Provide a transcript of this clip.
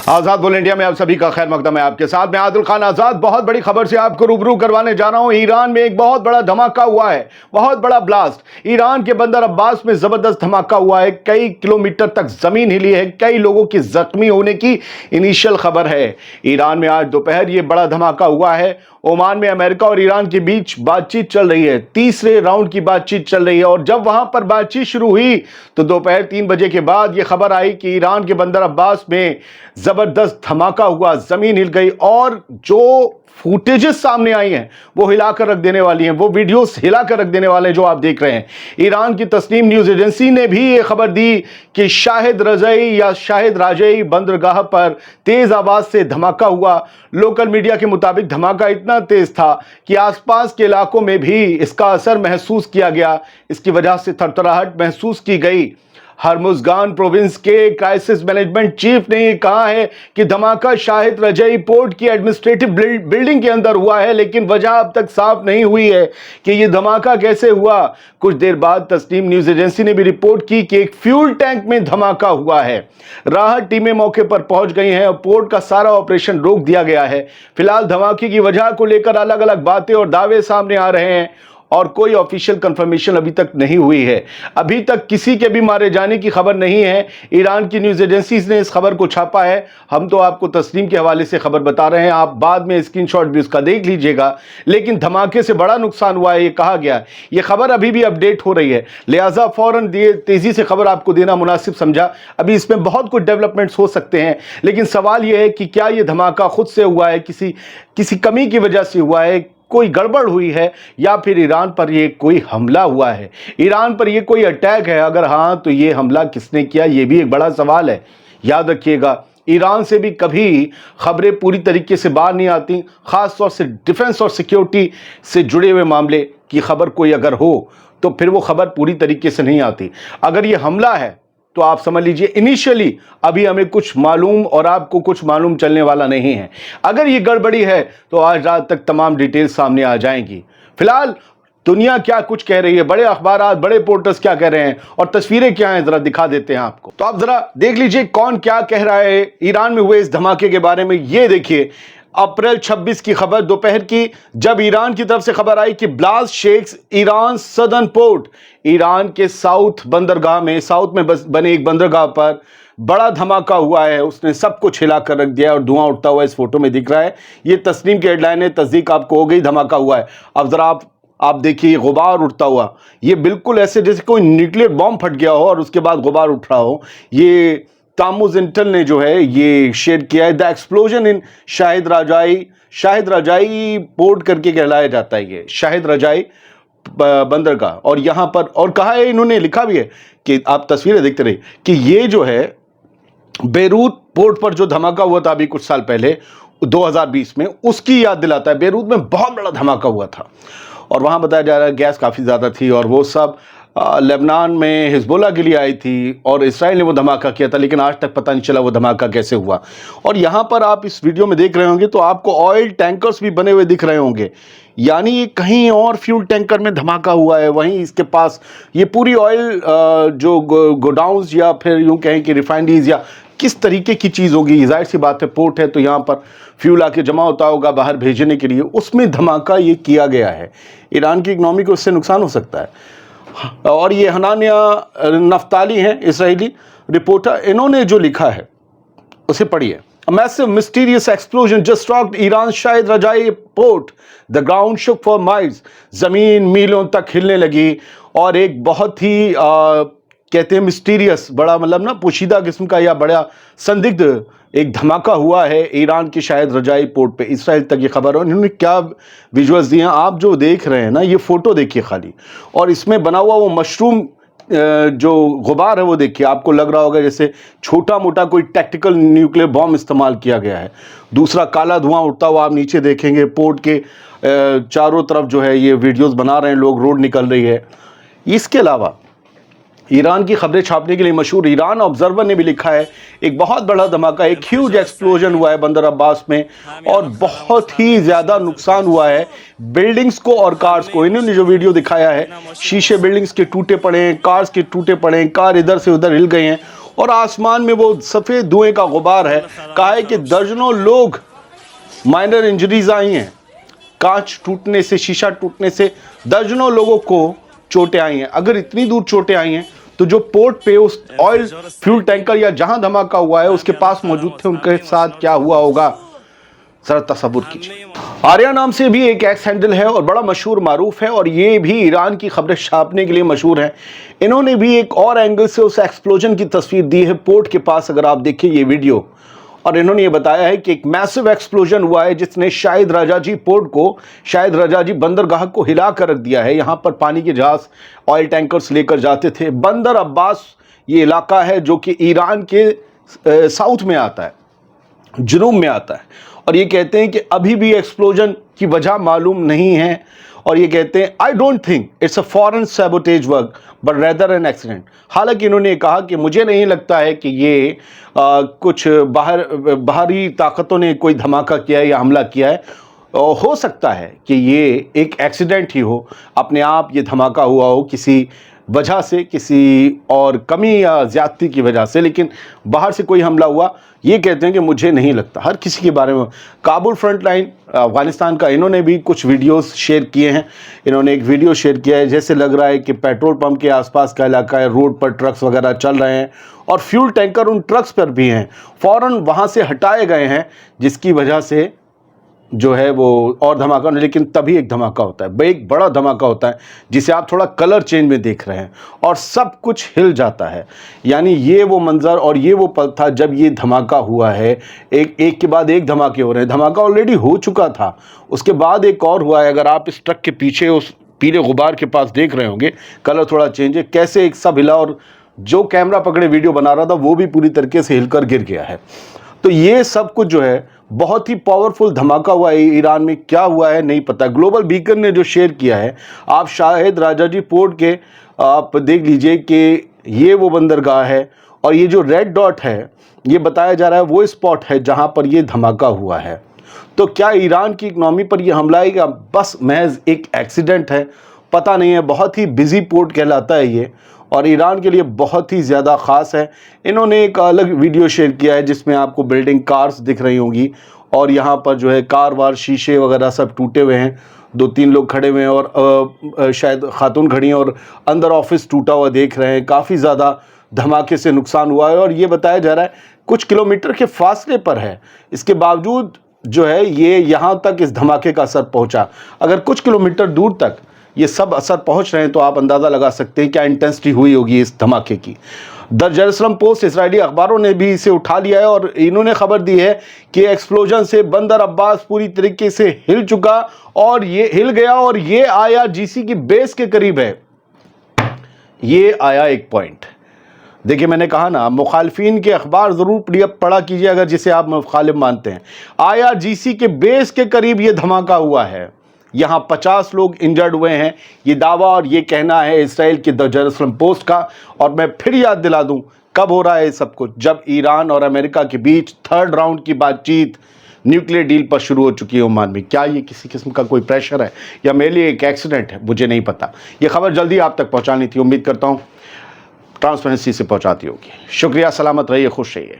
आजाद बोल इंडिया में आप सभी का खैर मकदम है। आपके साथ मैं आदिल खान आजाद। बहुत बड़ी खबर से आपको रूबरू करवाने जा रहा हूं। ईरान में एक बहुत बड़ा धमाका हुआ है, बहुत बड़ा ब्लास्ट। ईरान के बंदर अब्बास में जबरदस्त धमाका हुआ है। कई किलोमीटर तक जमीन हिली है, कई लोगों की जख्मी होने की इनिशियल खबर है। ईरान में आज दोपहर यह बड़ा धमाका हुआ है। ओमान में अमेरिका और ईरान के बीच बातचीत चल रही है, तीसरे राउंड की बातचीत चल रही है। और जब वहां पर बातचीत शुरू हुई तो दोपहर 3 बजे के बाद यह खबर आई कि ईरान के बंदर अब्बास में जबरदस्त धमाका हुआ, जमीन हिल गई। और जो फुटेजेस सामने आई हैं वो हिलाकर रख देने वाली हैं, वो वीडियोस हिलाकर रख देने वाले हैं जो आप देख रहे हैं। ईरान की तस्नीम न्यूज एजेंसी ने भी ये खबर दी कि शाहिद रजाई या शाहिद राजई बंदरगाह पर तेज आवाज से धमाका हुआ। लोकल मीडिया के मुताबिक धमाका इतना तेज था कि आसपास के इलाकों में भी इसका असर महसूस किया गया। इसकी वजह से थरथराहट महसूस की गई। हरमुजगान प्रोविंस के क्राइसिस मैनेजमेंट चीफ ने कहा है कि धमाका शाहिद रजाई पोर्ट की एडमिनिस्ट्रेटिव बिल्डिंग के अंदर हुआ है, लेकिन वजह अब तक साफ नहीं हुई है कि यह धमाका कैसे हुआ। कुछ देर बाद तस्नीम न्यूज एजेंसी ने भी रिपोर्ट की कि एक फ्यूल टैंक में धमाका हुआ है। राहत टीमें मौके पर पहुंच गई हैं और पोर्ट का सारा ऑपरेशन रोक दिया गया है। फिलहाल धमाके की वजह को लेकर अलग अलग बातें और दावे सामने आ रहे हैं और कोई ऑफिशियल कंफर्मेशन अभी तक नहीं हुई है। अभी तक किसी के भी मारे जाने की खबर नहीं है। ईरान की न्यूज एजेंसीज ने इस खबर को छापा है। हम तो आपको तस्नीम के हवाले से खबर बता रहे हैं, आप बाद में स्क्रीनशॉट भी उसका देख लीजिएगा। लेकिन धमाके से बड़ा नुकसान हुआ है, ये कहा गया। ये खबर अभी भी अपडेट हो रही है, लिहाजा फौरन तेजी से खबर आपको देना मुनासिब समझा। अभी इसमें बहुत कुछ डेवलपमेंट्स हो सकते हैं, लेकिन सवाल यह है कि क्या यह धमाका खुद से हुआ है, किसी कमी की वजह से हुआ है, कोई गड़बड़ हुई है, या फिर ईरान पर यह कोई हमला हुआ है, ईरान पर यह कोई अटैक है। अगर हां तो यह हमला किसने किया, यह भी एक बड़ा सवाल है। याद रखिएगा, ईरान से भी कभी खबरें पूरी तरीके से बाहर नहीं आती, खासतौर से डिफेंस और सिक्योरिटी से जुड़े हुए मामले की खबर कोई अगर हो तो फिर वो खबर पूरी तरीके से नहीं आती। अगर यह हमला है तो आप समझ लीजिए इनिशियली अभी हमें कुछ मालूम और आपको कुछ मालूम चलने वाला नहीं है। अगर ये गड़बड़ी है तो आज रात तक तमाम डिटेल्स सामने आ जाएंगी। फिलहाल दुनिया क्या कुछ कह रही है, बड़े अखबारात, बड़े पोर्टल्स क्या कह रहे हैं और तस्वीरें क्या हैं, जरा दिखा देते हैं आपको। तो आप जरा देख लीजिए कौन क्या कह रहा है ईरान में हुए इस धमाके के बारे में। ये देखिए, अप्रैल 26 की खबर दोपहर की, जब ईरान की तरफ से खबर आई कि blast shakes Iran southern port, Iran के साउथ बंदरगाह में, साउथ में बने एक बंदरगाह पर बड़ा धमाका हुआ है। उसने सब कुछ हिला कर रख दिया और धुआं उठता हुआ इस फोटो में दिख रहा है। ये तस्नीम की हेडलाइन है, तस्दीक आपको हो गई, धमाका हुआ है। अब जरा आप देखिए गुबार उठता हुआ, ये बिल्कुल ऐसे जैसे कोई न्यूक्लियर बॉम्ब फट गया हो और उसके बाद गुबार उठ रहा हो। ये तामुज इंटेल ने जो है ये शेयर किया है। द एक्सप्लोजन इन शाहिद रजाई पोर्ट करके कहलाया जाता है ये शाहिद रजाई बंदरगाह। और यहां पर और कहा है, इन्होंने लिखा भी है कि आप तस्वीरें देखते रहिए कि ये जो है बेरूत पोर्ट पर जो धमाका हुआ था अभी कुछ साल पहले 2020 में, उसकी याद दिलाता है। बेरूत में बहुत बड़ा धमाका हुआ था और वहां बताया जा रहा है गैस काफी ज्यादा थी और वो सब लेबनान में हिजबुल्लाह के लिए आई थी और इसराइल ने वो धमाका किया था, लेकिन आज तक पता नहीं चला वो धमाका कैसे हुआ। और यहाँ पर आप इस वीडियो में देख रहे होंगे तो आपको ऑयल टैंकर्स भी बने हुए दिख रहे होंगे, यानी ये कहीं और फ्यूल टैंकर में धमाका हुआ है। वहीं इसके पास ये पूरी ऑयल जो गोडाउन्स या फिर यूँ कहें कि रिफाइनरीज या किस तरीके की चीज़ होगी, जाहिर सी बात है पोर्ट है तो यहाँ पर फ्यूल आके जमा होता होगा बाहर भेजने के लिए, उसमें धमाका ये किया गया है। ईरान की इकनॉमी को इससे नुकसान हो सकता है। और ये हनानिया नफ्ताली हैं, इसराइली रिपोर्टर, इन्होंने जो लिखा है उसे पढ़िए। A massive mysterious explosion just rocked Iran's Shahid रजाई port. The ground shook for miles. जमीन मीलों तक हिलने लगी और एक बहुत ही कहते हैं मिस्टीरियस, बड़ा मतलब ना पोशीदा किस्म का या बड़ा संदिग्ध एक धमाका हुआ है ईरान की शाहिद रजाई पोर्ट पे। इसराइल तक ये खबर है। इन्होंने क्या विजुअल्स दिए हैं आप जो देख रहे हैं ना, ये फोटो देखिए खाली, और इसमें बना हुआ वो मशरूम जो गुबार है वो देखिए, आपको लग रहा होगा जैसे छोटा मोटा कोई टैक्टिकल न्यूक्लियर बॉम्ब इस्तेमाल किया गया है। दूसरा काला धुआं उठता हुआ आप नीचे देखेंगे, पोर्ट के चारों तरफ जो है ये वीडियोस बना रहे हैं लोग, रोड निकल रही है। इसके अलावा ईरान की खबरें छापने के लिए मशहूर ईरान ऑब्जर्वर ने भी लिखा है एक बहुत बड़ा धमाका, एक ह्यूज एक्सप्लोजन हुआ है बंदर अब्बास में और बहुत ही ज्यादा नुकसान हुआ है बिल्डिंग्स को और कार्स को। इन्होंने जो वीडियो दिखाया है, शीशे बिल्डिंग्स के टूटे पड़े हैं, कार्स के टूटे पड़े हैं, कार इधर से उधर हिल गए हैं और आसमान में वो सफ़ेद धुएं का गुबार है। कहा है कि दर्जनों लोग माइनर इंजरीज आई हैं, कांच टूटने से, शीशा टूटने से दर्जनों लोगों को चोटें आई हैं। अगर इतनी दूर चोटें आई हैं तो जो पोर्ट पे उस ऑयल फ्यूल टैंकर या जहां धमाका हुआ है उसके पास मौजूद थे, उनके साथ क्या हुआ होगा, जरा तसव्वुर कीजिए। आर्या नाम से भी एक एक्स हैंडल है और बड़ा मशहूर मारूफ है, और ये भी ईरान की खबरें छापने के लिए मशहूर है। इन्होंने भी एक और एंगल से उस एक्सप्लोजन की तस्वीर दी है पोर्ट के पास, अगर आप देखें ये वीडियो। और इन्होंने ये बताया है कि एक मैसिव एक्सप्लोजन हुआ है जिसने शायद रजाजी पोर्ट को, शायद रजाजी बंदरगाह को हिला कर रख दिया है। यहाँ पर पानी के जहाज, ऑयल टैंकर्स लेकर जाते थे। बंदर अब्बास ये इलाका है जो कि ईरान के साउथ में आता है, जुनूब में आता है, और ये कहते हैं कि अभी भी एक्सप्लोजन की वजह मालूम नहीं है। और ये कहते हैं I don't think it's a foreign sabotage work but rather an accident. हालांकि इन्होंने कहा कि मुझे नहीं लगता है कि ये कुछ बाहरी ताकतों ने कोई धमाका किया है या हमला किया है। हो सकता है कि ये एक एक्सीडेंट ही हो, अपने आप ये धमाका हुआ हो किसी वजह से, किसी और कमी या ज्यादती की वजह से, लेकिन बाहर से कोई हमला हुआ ये कहते हैं कि मुझे नहीं लगता। हर किसी के बारे में काबुल फ्रंट लाइन अफगानिस्तान का, इन्होंने भी कुछ वीडियोस शेयर किए हैं। इन्होंने एक वीडियो शेयर किया है, जैसे लग रहा है कि पेट्रोल पंप के आसपास का इलाका है, रोड पर ट्रक्स वगैरह चल रहे हैं और फ्यूल टैंकर उन ट्रक्स पर भी हैं, फ़ौरन वहाँ से हटाए गए हैं, जिसकी वजह से जो है वो और धमाका नहीं, लेकिन तभी एक धमाका होता है, एक बड़ा धमाका होता है जिसे आप थोड़ा कलर चेंज में देख रहे हैं और सब कुछ हिल जाता है। यानी ये वो मंजर और ये वो पल था जब ये धमाका हुआ है। एक के बाद एक धमाके हो रहे हैं। धमाका ऑलरेडी हो चुका था, उसके बाद एक और हुआ है। अगर आप इस ट्रक के पीछे उस पीले गुबार के पास देख रहे होंगे, कलर थोड़ा चेंज है, कैसे एक सब हिला और जो कैमरा पकड़े वीडियो बना रहा था वो भी पूरी तरीके से हिलकर गिर गया है। तो ये सब कुछ जो है बहुत ही पावरफुल धमाका हुआ है। ईरान में क्या हुआ है नहीं पता। ग्लोबल बीकन ने जो शेयर किया है, आप शायद राजाजी पोर्ट के आप देख लीजिए कि ये वो बंदरगाह है और ये जो रेड डॉट है ये बताया जा रहा है वो स्पॉट है जहां पर ये धमाका हुआ है। तो क्या ईरान की इकनॉमी पर यह हमला है या बस महज एक एक्सीडेंट है, पता नहीं है। बहुत ही बिजी पोर्ट कहलाता है ये और ईरान के लिए बहुत ही ज़्यादा ख़ास है। इन्होंने एक अलग वीडियो शेयर किया है जिसमें आपको बिल्डिंग कार्स दिख रही होंगी और यहाँ पर जो है कार वार शीशे वगैरह सब टूटे हुए हैं। 2-3 लोग खड़े हुए हैं और शायद खातून खड़ी हैं और अंदर ऑफिस टूटा हुआ देख रहे हैं। काफ़ी ज़्यादा धमाके से नुकसान हुआ है और ये बताया जा रहा है कुछ किलोमीटर के फासले पर है। इसके बावजूद जो है ये यहाँ तक इस धमाके का असर पहुँचा। अगर कुछ किलोमीटर दूर तक ये सब असर पहुंच रहे हैं तो आप अंदाज़ा लगा सकते हैं क्या इंटेंसिटी हुई होगी इस धमाके की। द जेरूसलम पोस्ट इजरायली अखबारों ने भी इसे उठा लिया है और इन्होंने खबर दी है कि एक्सप्लोजन से बंदर अब्बास पूरी तरीके से हिल चुका और ये हिल गया और ये आया जीसी की बेस के करीब है। ये आया एक पॉइंट। देखिए मैंने कहा ना, मुखालफिन के अखबार ज़रूर पढ़ा कीजिए अगर जिसे आप मुखालिफ मानते हैं। आया जीसी के बेस के करीब ये धमाका हुआ है। यहाँ 50 लोग इंजर्ड हुए हैं, ये दावा और ये कहना है इसराइल के द जेरूसलम पोस्ट का। और मैं फिर याद दिला दूं कब हो रहा है सब कुछ, जब ईरान और अमेरिका के बीच 3rd राउंड की बातचीत न्यूक्लियर डील पर शुरू हो चुकी है ओमान में। क्या ये किसी किस्म का कोई प्रेशर है या मेरे लिए एक एक्सीडेंट है, मुझे नहीं पता। ये खबर जल्दी आप तक पहुँचानी थी, उम्मीद करता हूँ ट्रांसपेरेंसी से पहुँचाती होगी। शुक्रिया, सलामत रहिए, खुश रहिए।